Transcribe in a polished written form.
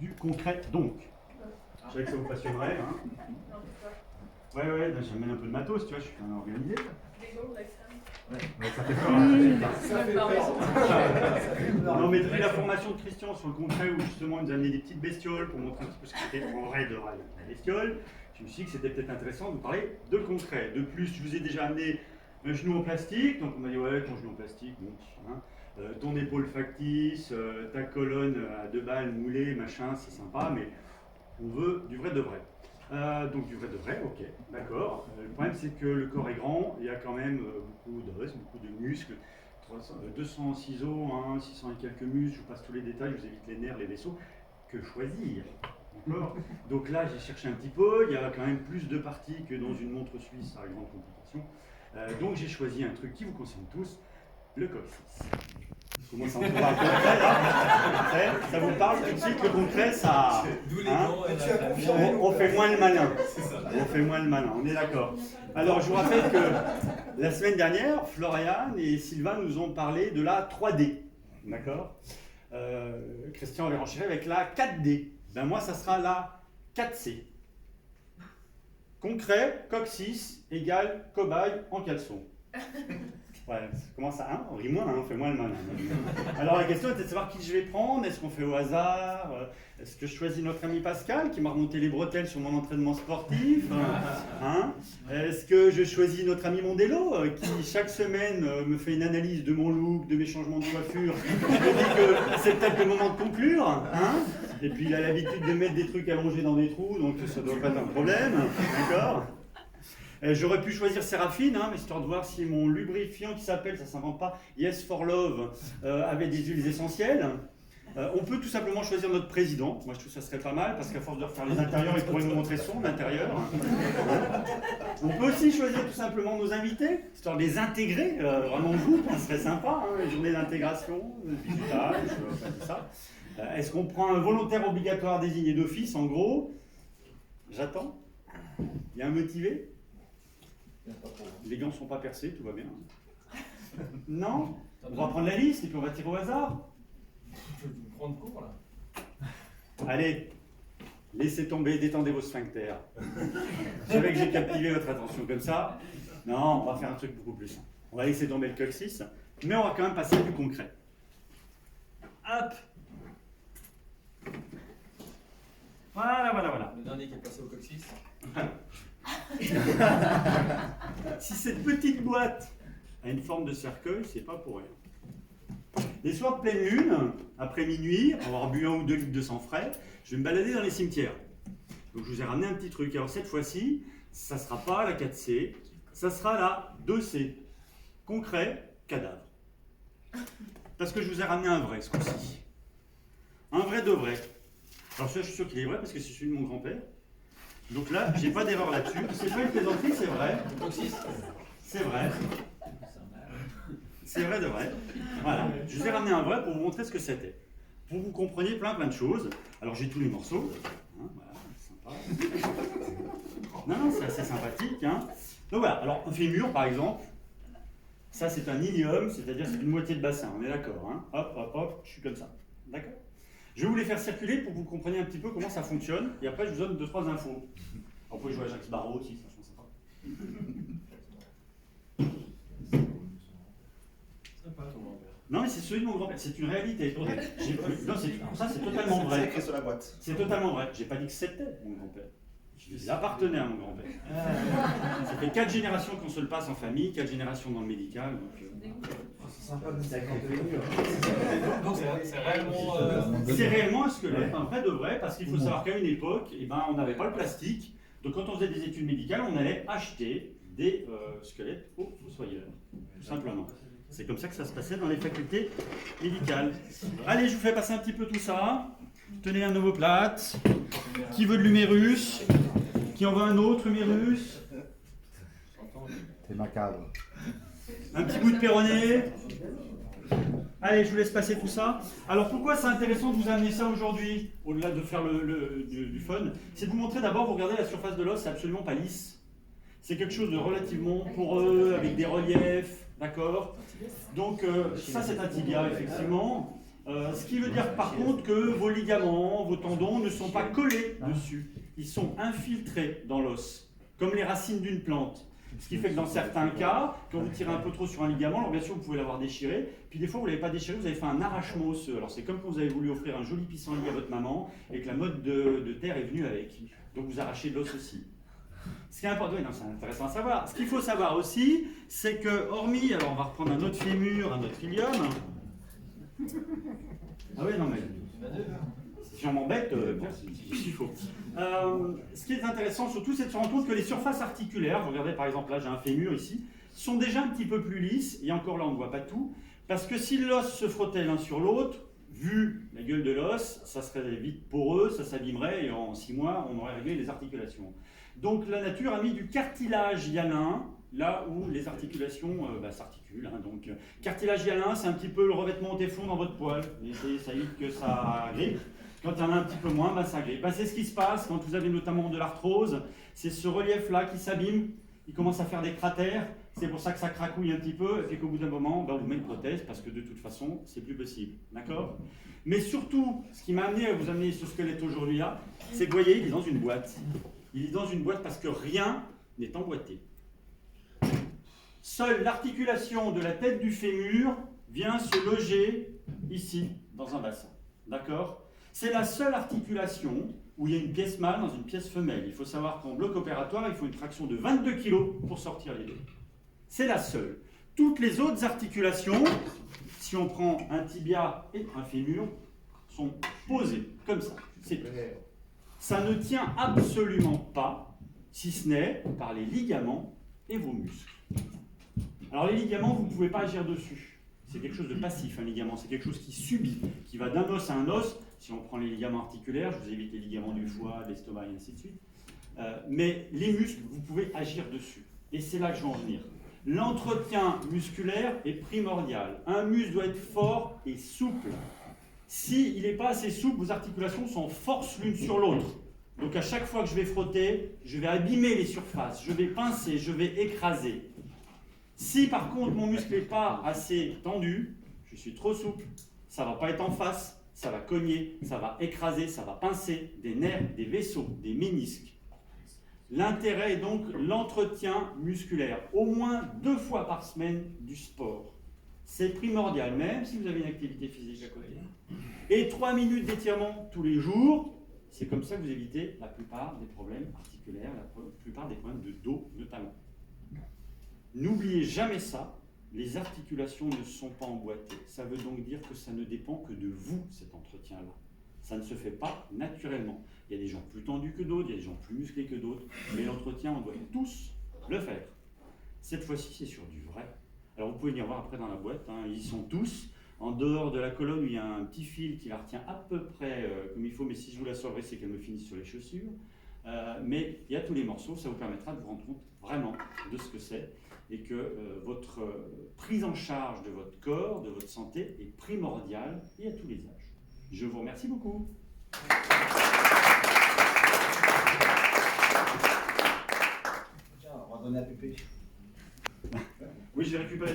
du concret. Donc, je savais que ça vous passionnerait. Hein. Ouais, j'amène un peu de matos, tu vois, je suis quand même organisé. Ouais, ça fait peur. Non, mais depuis la formation de Christian sur le concret, où justement il nous a amené des petites bestioles pour montrer un petit peu ce qu'était en vrai de vrai la bestiole, je me suis dit que c'était peut-être intéressant de vous parler de concret. De plus, je vous ai déjà amené un genou en plastique, donc on m'a dit ouais, ton genou en plastique, bon, hein, ton épaule factice, ta colonne à 2 balles moulée, machin, c'est sympa, mais on veut du vrai de vrai. Donc du vrai de vrai, ok, d'accord. Le problème c'est que le corps est grand, il y a quand même beaucoup d'os, beaucoup de muscles, 200 ciseaux, 600 et quelques muscles, je vous passe tous les détails, je vous évite les nerfs, les vaisseaux. Que choisir? D'accord. Donc là j'ai cherché un petit peu, il y a quand même plus de parties que dans une montre suisse à grande complication. Donc j'ai choisi un truc qui vous concerne tous, le coccyx. Comment ça, on peut parler concret là? Ça vous parle tout de suite, le concret, ça. Hein, on fait moins le malin. On fait moins le malin, on est d'accord. Alors je vous rappelle que la semaine dernière, Florian et Sylvain nous ont parlé de la 3D. D'accord. Christian avait renchéri avec la 4D. Ben moi, ça sera la 4C. Concret, coccyx égale cobaye en caleçon. Ouais, ça commence à 1, on rit moins, on fait moins le malin. Alors la question était de savoir qui je vais prendre, est-ce qu'on fait au hasard, est-ce que je choisis notre ami Pascal qui m'a remonté les bretelles sur mon entraînement sportif, hein, est-ce que je choisis notre ami Mondello qui chaque semaine me fait une analyse de mon look, de mes changements de coiffure, je me dis que c'est peut-être le moment de conclure, hein, et puis il a l'habitude de mettre des trucs allongés dans des trous, donc ça ne doit pas être un problème, d'accord. J'aurais pu choisir Séraphine, hein, mais histoire de voir si mon lubrifiant qui s'appelle, ça ne s'invente pas, Yes for Love, avait des huiles essentielles. On peut tout simplement choisir notre président. Moi, je trouve que ça serait pas mal, parce qu'à force de refaire les intérieurs, il pourrait nous montrer son intérieur. On peut aussi choisir tout simplement nos invités, histoire de les intégrer vraiment au groupe. Ça serait sympa, hein, les journées d'intégration, de bisutage, tout ça. Est-ce qu'on prend un volontaire obligatoire désigné d'office, en gros? J'attends. Il y a un motivé? Les gants ne sont pas percés, tout va bien. Non? On va prendre la liste et puis on va tirer au hasard. Je vais vous prendre court là. Allez, laissez tomber, détendez vos sphincters. Je savais que j'ai captivé votre attention comme ça. Non, on va faire un truc beaucoup plus simple. On va laisser tomber le coccyx, mais on va quand même passer à du concret. Hop! Voilà. Le dernier qui est passé au coccyx. Si cette petite boîte a une forme de cercueil, c'est pas pour rien. Les soirs de pleine lune, après minuit, avoir bu 1 ou 2 litres de sang frais, je vais me balader dans les cimetières. Donc je vous ai ramené un petit truc. Alors cette fois-ci, ça ne sera pas la 4C, ça sera la 2C. Concret, cadavre. Parce que je vous ai ramené un vrai ce coup-ci. Un vrai de vrai. Alors celui-là, je suis sûr qu'il est vrai parce que c'est celui de mon grand-père. Donc là, j'ai pas d'erreur là-dessus. C'est pas une plaisanterie, c'est vrai. C'est vrai. C'est vrai de vrai. Voilà. Je vous ai ramené un vrai pour vous montrer ce que c'était. Pour que vous compreniez plein de choses. Alors j'ai tous les morceaux. Hein, voilà, sympa. Non, c'est assez sympathique. Hein. Donc voilà. Alors un fémur, par exemple. Ça, c'est un ilium, c'est-à-dire c'est une moitié de bassin. On est d'accord. Hein. Hop, je suis comme ça. D'accord. Je vais vous les faire circuler pour que vous compreniez un petit peu comment ça fonctionne. Et après, je vous donne 2-3 infos. Alors, vous pouvez jouer à Jacques Barreau aussi, ça je sympa. Non, mais c'est celui de mon grand-père. C'est une réalité. Non, ça, c'est totalement vrai. C'est écrit sur la boîte. C'est totalement vrai. J'ai pas dit que c'était mon grand-père. Il appartenait à mon grand-père. Ça fait 4 générations qu'on se le passe en famille, 4 générations dans le médical. C'est sympa de Donc c'est réellement. C'est réellement un squelette, un vrai de vrai, parce qu'il faut savoir qu'à une époque, on n'avait pas le plastique. Donc quand on faisait des études médicales, on allait acheter des squelettes aux fossoyeurs, tout simplement. C'est comme ça que ça se passait dans les facultés médicales. Allez, je vous fais passer un petit peu tout ça. Tenez un omoplate. Qui veut de l'humérus? Qui en veut un autre humérus? C'est macabre. Un petit bout de péroné. Allez, je vous laisse passer tout ça. Alors pourquoi c'est intéressant de vous amener ça aujourd'hui, au-delà de faire du fun? C'est de vous montrer d'abord, vous regardez la surface de l'os, c'est absolument pas lisse. C'est quelque chose de relativement poreux, avec des reliefs, d'accord? Donc ça c'est un tibia, effectivement. Ce qui veut dire par contre que vos ligaments, vos tendons ne sont pas collés dessus. Ils sont infiltrés dans l'os, comme les racines d'une plante. Ce qui fait que dans certains cas, quand vous tirez un peu trop sur un ligament, alors bien sûr vous pouvez l'avoir déchiré, puis des fois vous ne l'avez pas déchiré, vous avez fait un arrachement osseux. Alors c'est comme quand vous avez voulu offrir un joli pissenlit à votre maman et que la mode de terre est venue avec. Donc vous arrachez de l'os aussi. Ce qui est important, oui, non, c'est intéressant à savoir. Ce qu'il faut savoir aussi, c'est que hormis, alors on va reprendre un autre fémur, un autre ilium. Ah oui, non mais si on m'embête, bon, c'est ce qu'il faut. Ce qui est intéressant surtout, c'est de se rendre compte que les surfaces articulaires, vous regardez par exemple là, j'ai un fémur ici, sont déjà un petit peu plus lisses, et encore là on ne voit pas tout, parce que si l'os se frottait l'un sur l'autre, vu la gueule de l'os, ça serait vite poreux, ça s'abîmerait, et en 6 mois, on aurait réglé les articulations. Donc la nature a mis du cartilage hyalin, là où les articulations s'articulent. Hein, donc cartilage hyalin, c'est un petit peu le revêtement au téflon dans votre poêle. Et ça évite que ça grippe. Quand il y en a un petit peu moins, ça grippe. C'est ce qui se passe quand vous avez notamment de l'arthrose. C'est ce relief-là qui s'abîme. Il commence à faire des cratères. C'est pour ça que ça cracouille un petit peu. Et puis qu'au bout d'un moment, on vous met une prothèse parce que de toute façon, c'est plus possible. D'accord ? Mais surtout, ce qui m'a amené à vous amener ce squelette aujourd'hui là, c'est que vous voyez, il est dans une boîte. Il est dans une boîte parce que rien n'est emboîté. Seule l'articulation de la tête du fémur vient se loger ici, dans un bassin. D'accord ? C'est la seule articulation où il y a une pièce mâle dans une pièce femelle. Il faut savoir qu'en bloc opératoire, il faut une traction de 22 kg pour sortir les deux. C'est la seule. Toutes les autres articulations, si on prend un tibia et un fémur, sont posées comme ça. C'est tout. Ça ne tient absolument pas, si ce n'est par les ligaments et vos muscles. Alors les ligaments, vous ne pouvez pas agir dessus. C'est quelque chose de passif, un ligament. C'est quelque chose qui subit, qui va d'un os à un os. Si on prend les ligaments articulaires, je vous évite les ligaments du foie, de l'estomac et ainsi de suite. Mais les muscles, vous pouvez agir dessus. Et c'est là que je veux en venir. L'entretien musculaire est primordial. Un muscle doit être fort et souple. S'il n'est pas assez souple, vos articulations sont en force l'une sur l'autre. Donc à chaque fois que je vais frotter, je vais abîmer les surfaces, je vais pincer, je vais écraser. Si par contre mon muscle n'est pas assez tendu, je suis trop souple, ça ne va pas être en face, ça va cogner, ça va écraser, ça va pincer des nerfs, des vaisseaux, des ménisques. L'intérêt est donc l'entretien musculaire, au moins 2 fois par semaine du sport. C'est primordial, même si vous avez une activité physique à côté. Et 3 minutes d'étirement tous les jours, c'est comme ça que vous évitez la plupart des problèmes articulaires, la plupart des problèmes de dos notamment. N'oubliez jamais ça, les articulations ne sont pas emboîtées. Ça veut donc dire que ça ne dépend que de vous, cet entretien-là. Ça ne se fait pas naturellement. Il y a des gens plus tendus que d'autres, il y a des gens plus musclés que d'autres, mais l'entretien, on doit tous le faire. Cette fois-ci, c'est sur du vrai. Alors vous pouvez venir voir après dans la boîte, hein, ils y sont tous. En dehors de la colonne où il y a un petit fil qui la retient à peu près comme il faut, mais si je vous la sauverai, c'est qu'elle me finisse sur les chaussures. Mais il y a tous les morceaux, ça vous permettra de vous rendre compte vraiment de ce que c'est et que votre prise en charge de votre corps, de votre santé est primordiale et à tous les âges. Je vous remercie beaucoup. Tiens, on va donner à Pépé. Oui, je vais récupérer.